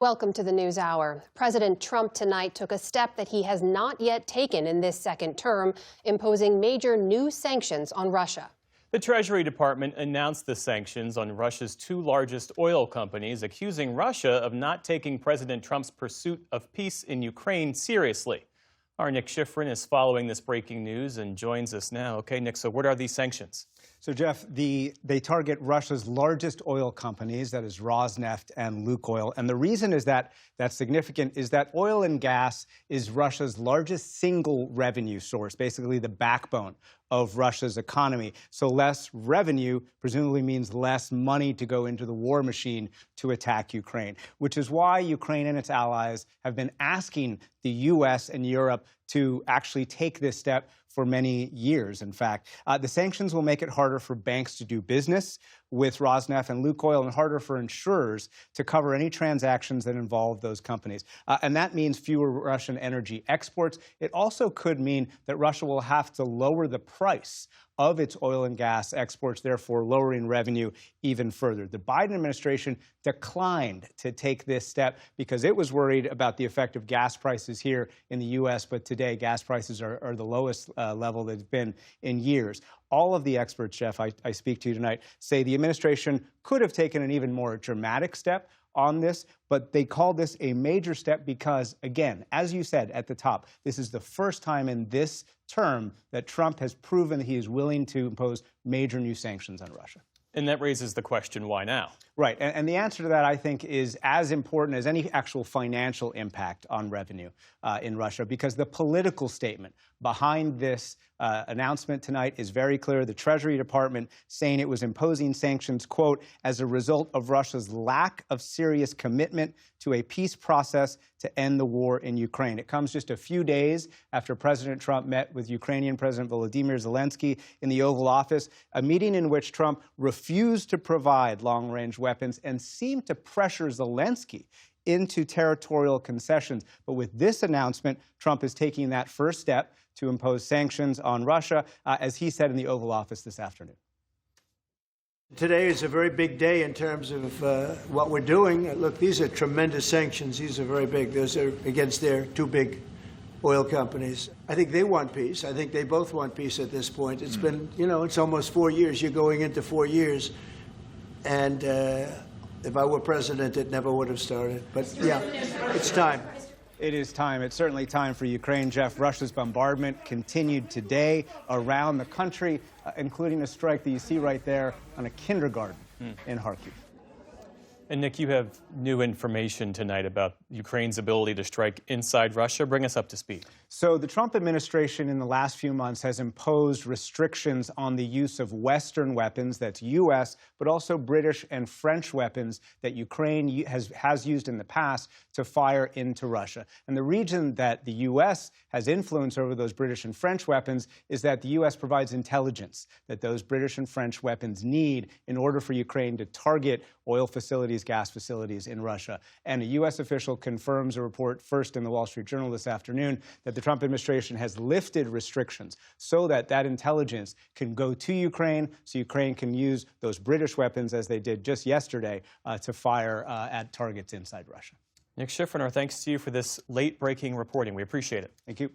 Welcome to the News Hour. President Trump tonight took a step that he has not yet taken in this second term, imposing major new sanctions on Russia. The Treasury Department announced the sanctions on Russia's two largest oil companies, accusing Russia of not taking President Trump's pursuit of peace in Ukraine seriously. Our Nick Schifrin is following this breaking news and joins us now. Okay, Nick, so what are these sanctions? So, Jeff, they target Russia's largest oil companies, that is Rosneft and Lukoil. And the reason is that's significant is that oil and gas is Russia's largest single revenue source, basically the backbone of Russia's economy. So less revenue presumably means less money to go into the war machine to attack Ukraine, which is why Ukraine and its allies have been asking the U.S. and Europe to actually take this step for many years, in fact. The sanctions will make it harder for banks to do business with Rosneft and Lukoil and harder for insurers to cover any transactions that involve those companies. And that means fewer Russian energy exports. It also could mean that Russia will have to lower the price of its oil and gas exports, therefore lowering revenue even further. The Biden administration declined to take this step because it was worried about the effect of gas prices here in the U.S., but today gas prices are the lowest level they've been in years. All of the experts, Jeff, I speak to you tonight, say the administration could have taken an even more dramatic step on this, but they call this a major step because, again, as you said at the top, this is the first time in this term that Trump has proven that he is willing to impose major new sanctions on Russia. And that raises the question, why now? Right. And the answer to that, I think, is as important as any actual financial impact on revenue in Russia, because the political statement behind this announcement tonight is very clear. The Treasury Department saying it was imposing sanctions, quote, as a result of Russia's lack of serious commitment to a peace process to end the war in Ukraine. It comes just a few days after President Trump met with Ukrainian President Volodymyr Zelensky in the Oval Office, a meeting in which Trump refused to provide long-range weapons and seemed to pressure Zelensky into territorial concessions. But with this announcement, Trump is taking that first step to impose sanctions on Russia, as he said in the Oval Office this afternoon. Today is a very big day in terms of what we're doing. Look, these are tremendous sanctions. These are very big. Those are against their two big oil companies. I think they want peace. I think they both want peace at this point. It's been, it's almost 4 years. You're going into 4 years. And if I were president, it never would have started. But, yeah, it's time. It is time. It's certainly time for Ukraine, Jeff. Russia's bombardment continued today around the country, including a strike that you see right there on a kindergarten in Kharkiv. And Nick, you have new information tonight about Ukraine's ability to strike inside Russia. Bring us up to speed. So the Trump administration in the last few months has imposed restrictions on the use of Western weapons, that's U.S., but also British and French weapons that Ukraine has used in the past to fire into Russia. And the reason that the U.S. has influence over those British and French weapons is that the U.S. provides intelligence that those British and French weapons need in order for Ukraine to target oil facilities, gas facilities in Russia. And a U.S. official confirms a report first in the Wall Street Journal this afternoon that the Trump administration has lifted restrictions so that that intelligence can go to Ukraine, so Ukraine can use those British weapons, as they did just yesterday, to fire at targets inside Russia. Nick Schifrin, our thanks to you for this late-breaking reporting. We appreciate it. Thank you.